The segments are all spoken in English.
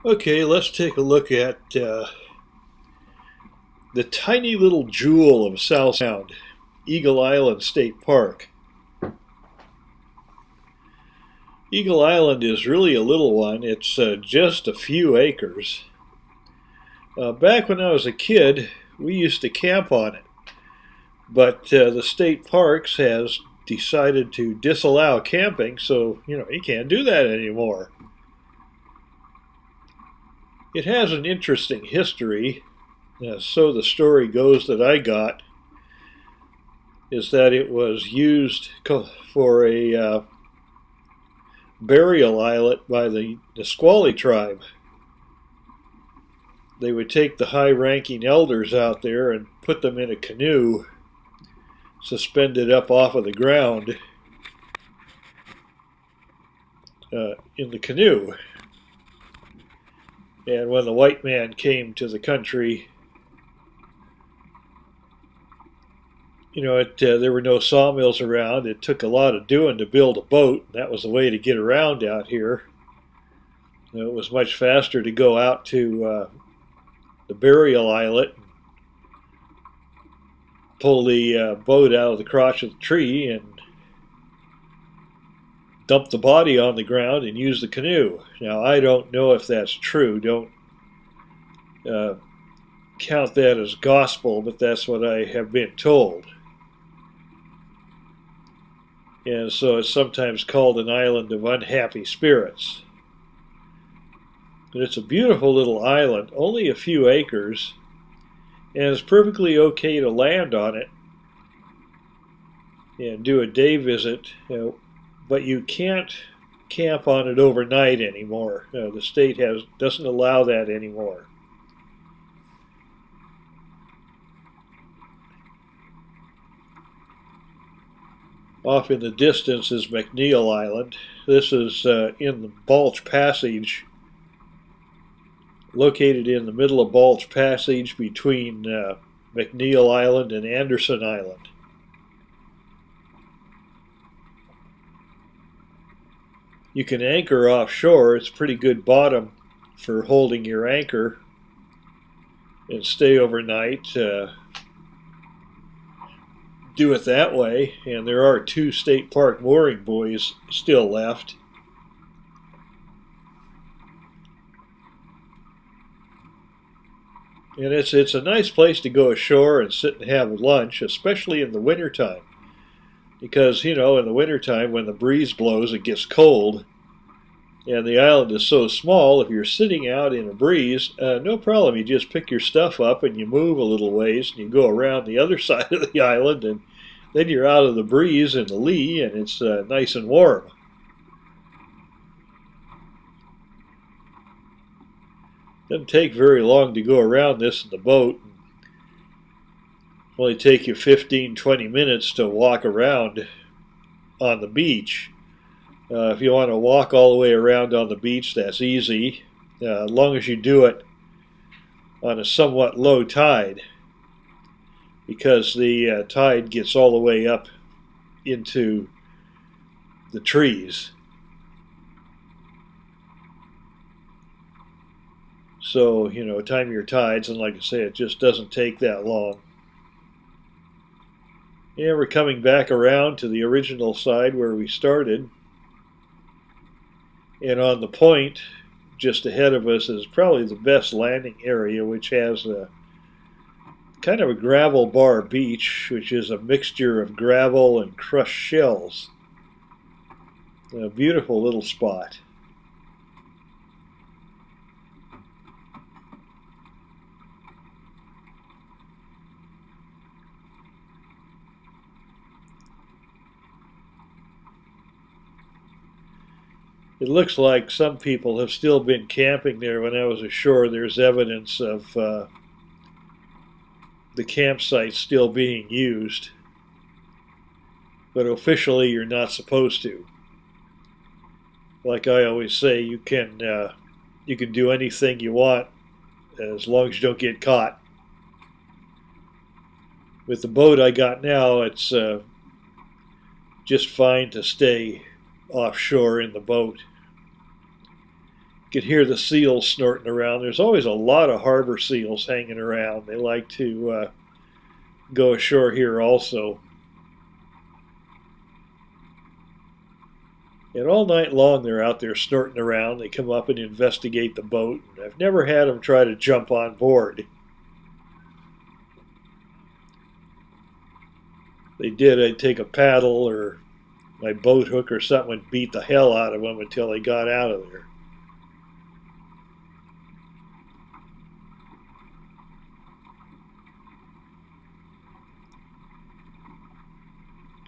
Okay, let's take a look at the tiny little jewel of South Sound, Eagle Island State Park. Eagle Island is really a little one. It's just a few acres. Back when I was a kid, we used to camp on it, but the state parks has decided to disallow camping, so you can't do that anymore. It has an interesting history. So the story goes that I got is that it was used for a burial islet by the Nisqually tribe. They would take the high-ranking elders out there and put them in a canoe suspended up off of the ground in the canoe. And when the white man came to the country, there were no sawmills around. It took a lot of doing to build a boat. And that was the way to get around out here. It was much faster to go out to the burial islet, pull the boat out of the crotch of the tree, and dump the body on the ground and use the canoe. Now, I don't know if that's true. Don't count that as gospel, but that's what I have been told. And so it's sometimes called an island of unhappy spirits. But it's a beautiful little island, only a few acres, and it's perfectly okay to land on it and do a day visit, but you can't camp on it overnight anymore. The state doesn't allow that anymore. Off in the distance is McNeil Island. This is in the Balch Passage, located in the middle of Balch Passage between McNeil Island and Anderson Island. You can anchor offshore. It's pretty good bottom for holding your anchor and stay overnight. Do it that way, and there are 2 state park mooring buoys still left. And it's a nice place to go ashore and sit and have lunch, especially in the wintertime. Because, in the wintertime when the breeze blows, it gets cold. And the island is so small, if you're sitting out in a breeze, no problem. You just pick your stuff up and you move a little ways and you go around the other side of the island, and then you're out of the breeze in the lee, and it's nice and warm. Doesn't take very long to go around this in the boat. It'll only take you 15-20 minutes to walk around on the beach. If you want to walk all the way around on the beach, that's easy, as long as you do it on a somewhat low tide, because the tide gets all the way up into the trees. So, time your tides, and like I say, it just doesn't take that long. And we're coming back around to the original side where we started. And on the point, just ahead of us, is probably the best landing area, which has a kind of a gravel bar beach, which is a mixture of gravel and crushed shells. A beautiful little spot. It looks like some people have still been camping there. When I was ashore, there's evidence of the campsite still being used. But officially, you're not supposed to. Like I always say, you can do anything you want as long as you don't get caught. With the boat I got now, it's just fine to stay offshore in the boat. You could hear the seals snorting around. There's always a lot of harbor seals hanging around. They like to go ashore here also. And all night long they're out there snorting around. They come up and investigate the boat. I've never had them try to jump on board. If they did, I'd take a paddle or my boat hook or something and beat the hell out of them until they got out of there.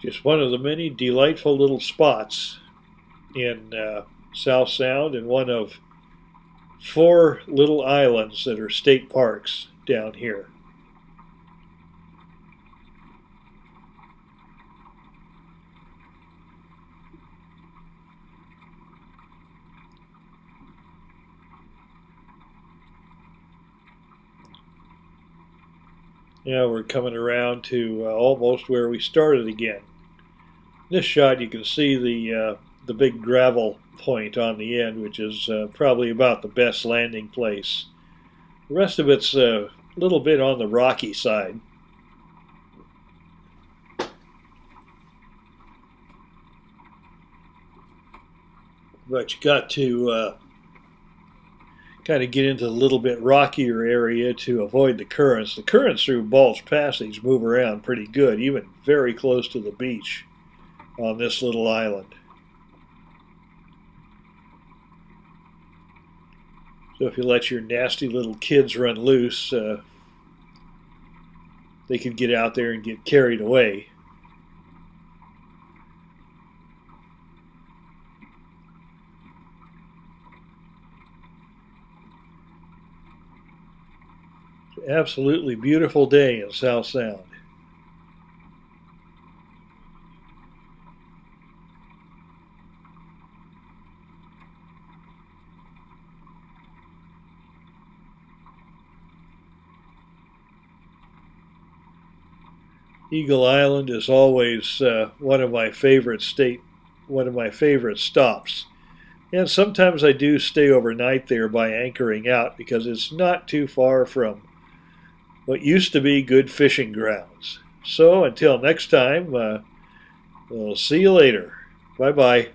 Just one of the many delightful little spots in South Sound, and one of 4 little islands that are state parks down here. Now we're coming around to almost where we started again. In this shot you can see the big gravel point on the end, which is probably about the best landing place. The rest of it's a little bit on the rocky side. But you got to kind of get into a little bit rockier area to avoid the currents. The currents through Balch Passage move around pretty good, even very close to the beach on this little island. So if you let your nasty little kids run loose, they could get out there and get carried away. It's an absolutely beautiful day in South Sound. Eagle Island is always one of my favorite stops. And sometimes I do stay overnight there by anchoring out because it's not too far from what used to be good fishing grounds. So until next time, we'll see you later. Bye-bye.